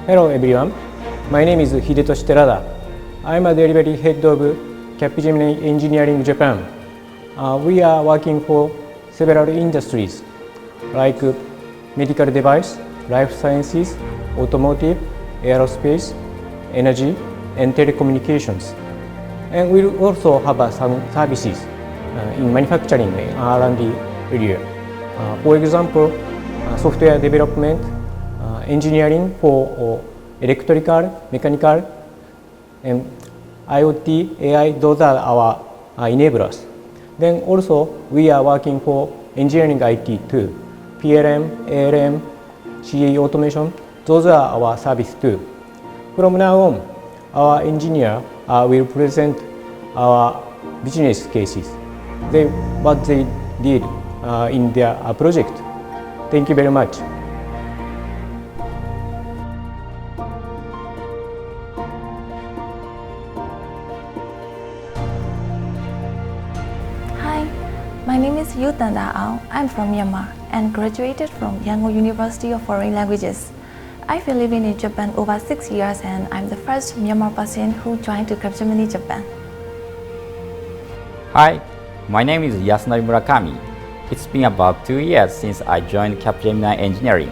Hello everyone, my name is Hidetoshi Terada. I am a delivery head of Capgemini Engineering Japan. We are working for several industries like medical device, life sciences, automotive, aerospace, energy, and telecommunications. And we also have some services in manufacturing and R&D area. For example, software development, engineering for electrical, mechanical, and IoT, AI, those are our enablers. Then also we are working for engineering IT too. PLM, ALM, CAE automation, those are our service too. From now on, our engineer will present our business cases, what they did in their project. Thank you very much. Hi, my name is Yutan Da'ao. I'm from Myanmar and graduated from Yangon University of Foreign Languages. I've been living in Japan over 6 years and I'm the first Myanmar person who joined to Capgemini Japan. Hi, my name is Yasunari Murakami. It's been about 2 years since I joined Capgemini Engineering.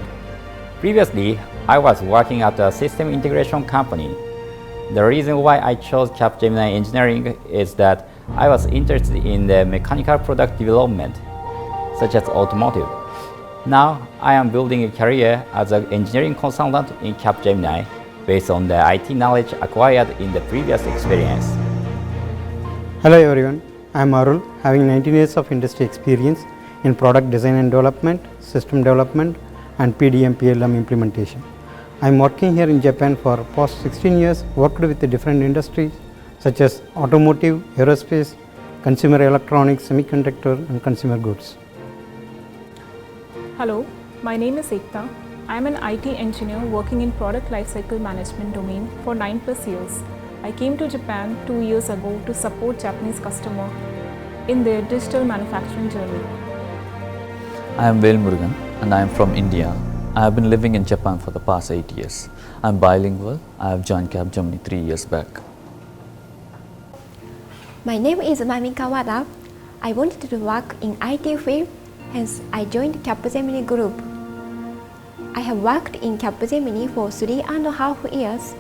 Previously, I was working at a system integration company. The reason why I chose Capgemini Engineering is that I was interested in the mechanical product development, such as automotive. Now, I am building a career as an engineering consultant in Capgemini based on the IT knowledge acquired in the previous experience. Hello everyone, I am Arul, having 19 years of industry experience in product design and development, system development, and PDM PLM implementation. I am working here in Japan for past 16 years, worked with the different industries such as automotive, aerospace, consumer electronics, semiconductor, and consumer goods. Hello, my name is Ekta. I am an IT engineer working in product lifecycle management domain for 9+ years. I came to Japan 2 years ago to support Japanese customer in their digital manufacturing journey. I am Vel Murugan and I am from India. I have been living in Japan for the past 8 years. I am bilingual. I have joined Capgemini 3 years back. My name is Mami Kawada. I wanted to work in IT field, hence I joined Capgemini Group. I have worked in Capgemini for 3.5 years.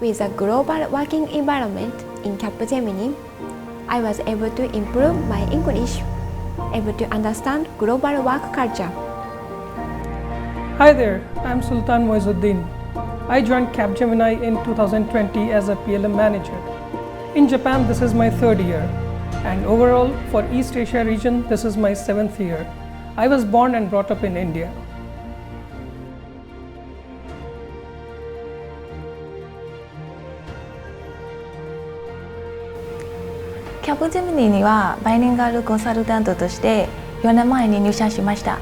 With a global working environment in Capgemini, I was able to improve my English, able to understand global work culture. Hi there, I'm Sultan Moizuddin. I joined Capgemini in 2020 as a PLM manager. In Japan, this is my 3rd year, and overall for East Asia region, this is my 7th year. I was born and brought up in India. Capgemini にはバイリンガルコンサルタントとして4年前に入社しました。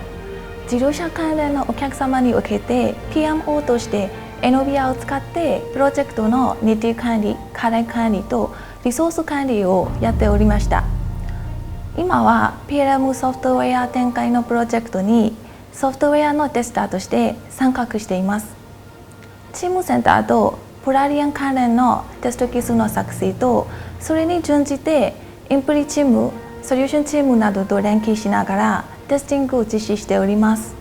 自動車関連のお客様に向けて PMO としてエノビアを使ってプロジェクトの日程管理、課題管理とリソース管理をやっておりました。今は PLM ソフトウェア展開のプロジェクトにソフトウェアのテスターとして参画しています。チームセンターとプラリアン関連のテスト基礎の作成とそれに準じてインプリチーム、ソリューションチームなどと連携しながらテスティングを実施しております。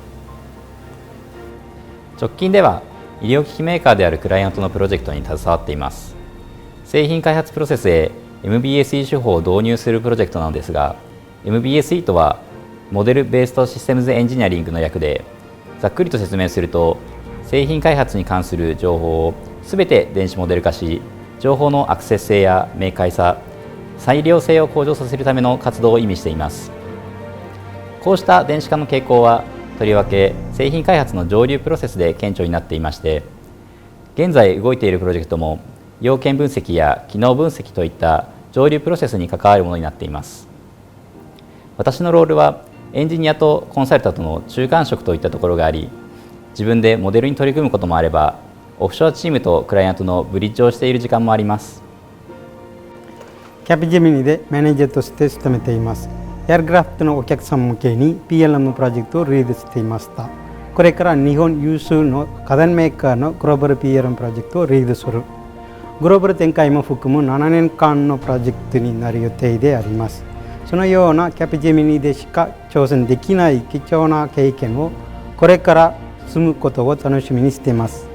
直近では医療機器メーカーであるクライアントのプロジェクトに携わっています。製品開発プロセスへ MBSE 手法を導入するプロジェクトなのですが、MBSE とはモデルベースドシステムズエンジニアリングの略で、ざっくりと説明すると、製品開発に関する情報をすべて電子モデル化し、情報のアクセス性や明快さ、裁量性を向上させるための活動を意味しています。こうした電子化の傾向は、とりわけ製品開発の上流プロセスで顕著になっていまして、現在動いているプロジェクトも要件分析や機能分析といった上流プロセスに関わるものになっています。私のロールはエンジニアとコンサルタントの中間職といったところがあり、自分でモデルに取り組むこともあれば、オフショアチームとクライアントのブリッジをしている時間もあります。Capgemini でマネージャーとして勤めています。エアクラフトのお客様向けに PLM プロジェクトをリードしていました。これから日本有数の家電メーカーのグローバル PLM プロジェクトをリードする。グローバル展開も含む7年間のプロジェクトになる予定であります。そのようなキャプジェミニでしか挑戦できない貴重な経験をこれから積むことを楽しみにしています。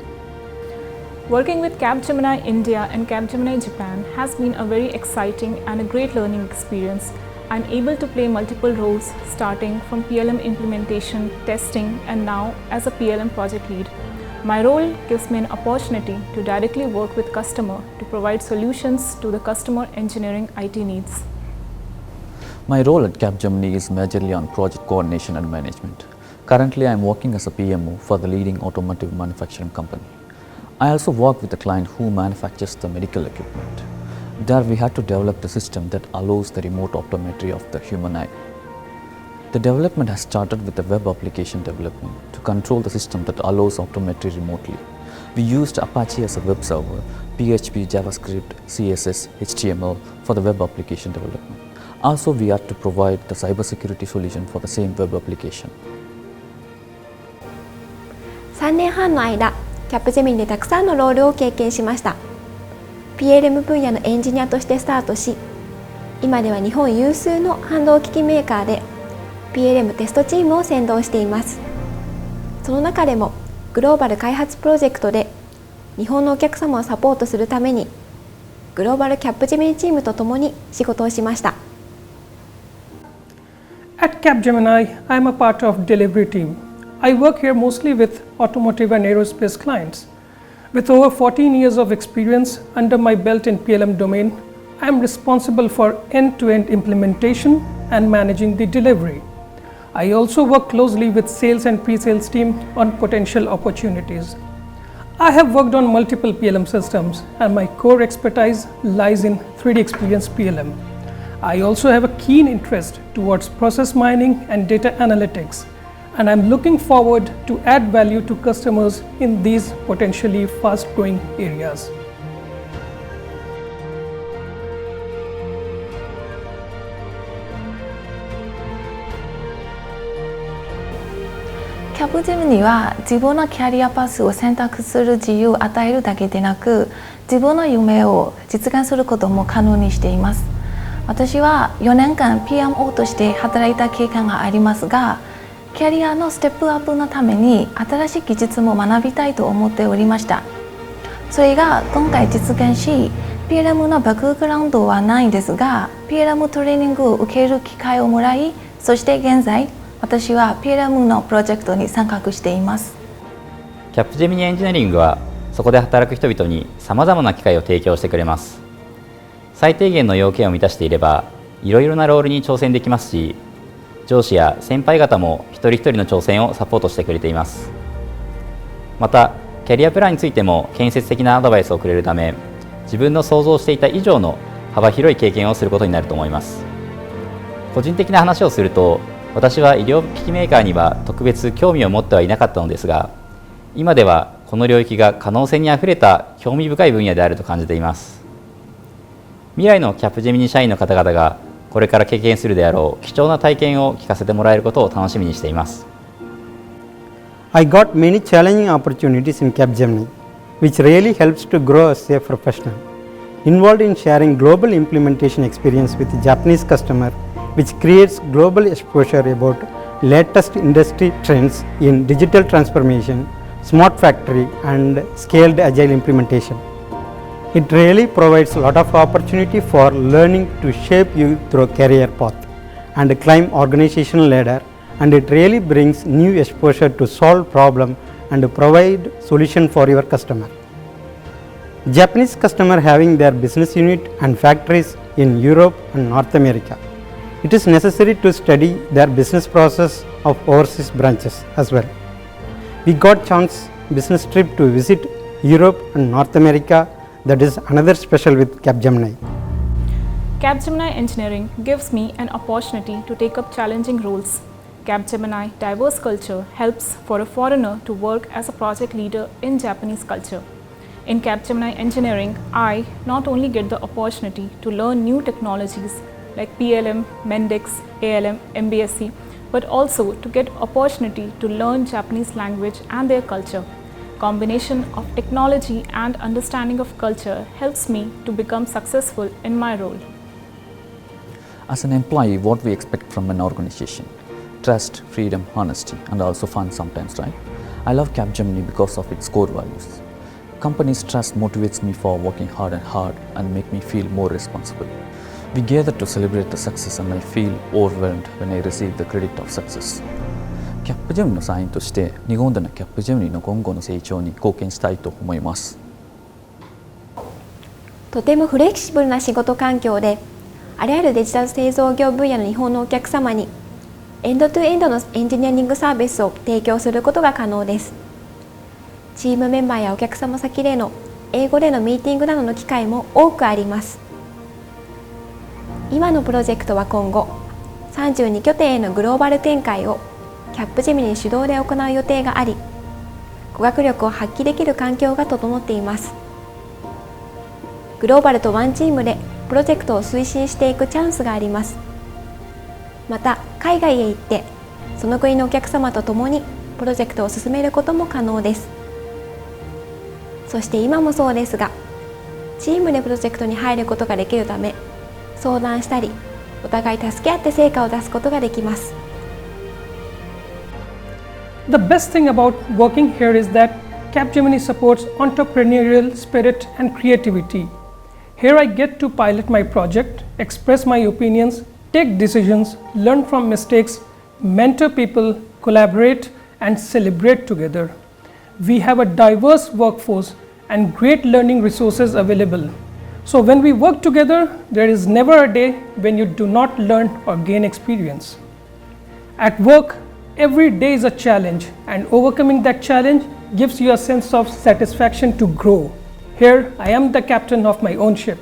Working with Capgemini India and Capgemini Japan has been a very exciting and a great learning experience. I'm able to play multiple roles starting from PLM implementation, testing and now as a PLM project lead. My role gives me an opportunity to directly work with customer to provide solutions to the customer engineering IT needs. My role at Capgemini is majorly on project coordination and management. Currently, I am working as a PMO for the leading automotive manufacturing company. I also work with a client who manufactures the medical equipment. There we had to develop the system that allows the remote optometry of the human eye. The development has started with the web application development to control the system that allows optometry remotely. We used Apache as a web server, PHP, JavaScript, CSS, HTML for the web application development. Also, we had to provide the cybersecurity solution for the same web application. 3年半の間、キャップジェミニでたくさんのロールを経験しました。PLM 分野のエンジニアとしてスタートし、今では日本有数の半導機器メーカーで PLM テストチームを先導しています。その中でもグローバル開発プロジェクトで日本のお客様をサポートするためにグローバルキャップジェミニチームとともに仕事をしました。At Capgemini, I am a part of delivery team. I work here mostly with automotive and aerospace clients. With over 14 years of experience under my belt in PLM domain, I am responsible for end-to-end implementation and managing the delivery. I also work closely with sales and pre-sales team on potential opportunities. I have worked on multiple PLM systems and my core expertise lies in 3D Experience PLM. I also have a keen interest towards process mining and data analytics, and I'm looking forward to add value to customers in these potentially fast-growing areas. Capgemini は自分のキャリアパスを選択する自由を与えるだけでなく、自分の夢を実現することも可能にしています。私は4年間 PMO として働いた経験がありますが、キャリアのステップアップのために新しい技術も学びたいと思っておりました。それが今回実現し、PLM のバックグラウンドはないんですが、PLM トレーニングを受ける機会をもらい、そして現在、私は PLM のプロジェクトに参画しています。キャップジェミニエンジニアリングは、そこで働く人々にさまざまな機会を提供してくれます。最低限の要件を満たしていれば、いろいろなロールに挑戦できますし、上司や先輩方も一人一人の挑戦をサポートしてくれています。また、キャリアプランについても建設的なアドバイスをくれるため、自分の想像していた以上の幅広い経験をすることになると思います。個人的な話をすると、私は医療機器メーカーには特別興味を持ってはいなかったのですが、今ではこの領域が可能性にあふれた興味深い分野であると感じています。未来のキャップジェミニ社員の方々がこれから経験するであろう貴重な体験を聞かせてもらえることを楽しみにしています。I got many challenging opportunities in Capgemini, which really helps to grow as a professional. Involved in sharing global implementation experience with Japanese customer, which creates global exposure about latest industry trends in digital transformation, smart factory and scaled agile implementation. It really provides a lot of opportunity for learning to shape you through career path and climb organizational ladder, and it really brings new exposure to solve problem and provide solution for your customer. Japanese customer having their business unit and factories in Europe and North America. It is necessary to study their business process of overseas branches as well. We got chance business trip to visit Europe and North America. That is another special with Capgemini. Capgemini Engineering gives me an opportunity to take up challenging roles. Capgemini diverse culture helps for a foreigner to work as a project leader in Japanese culture. In Capgemini Engineering, I not only get the opportunity to learn new technologies like PLM, Mendix, ALM, MBSC, but also to get opportunity to learn Japanese language and their culture. Combination of technology and understanding of culture helps me to become successful in my role. As an employee, what we expect from an organization? Trust, freedom, honesty, and also fun sometimes, right? I love Capgemini because of its core values. Company's trust motivates me for working hard and make me feel more responsible. We gather to celebrate the success and I feel overwhelmed when I receive the credit of success. Capgemini の社員として日本でのCapgeminiの今後の成長に貢献したいと思います。とてもフレキシブルな仕事環境で、あらゆるデジタル製造業分野の日本のお客様にエンドトゥエンドのエンジニアリングサービスを提供することが可能です。チームメンバーやお客様先での英語でのミーティングなどの機会も多くあります。今のプロジェクトは今後、32拠点へのグローバル展開をCapgemini主導で行う予定があり、語学力を発揮できる環境が整っています。グローバルとワンチームでプロジェクトを推進していくチャンスがあります。また、海外へ行って、その国のお客様と共にプロジェクトを進めることも可能です。そして今もそうですが、チームでプロジェクトに入ることができるため、相談したり、お互い助け合って成果を出すことができます。The best thing about working here is that Capgemini supports entrepreneurial spirit and creativity. Here I get to pilot my project, express my opinions, take decisions, learn from mistakes, mentor people, collaborate, and celebrate together. We have a diverse workforce and great learning resources available. So when we work together, there is never a day when you do not learn or gain experience. At work, every day is a challenge, and overcoming that challenge gives you a sense of satisfaction to grow. Here, I am the captain of my own ship.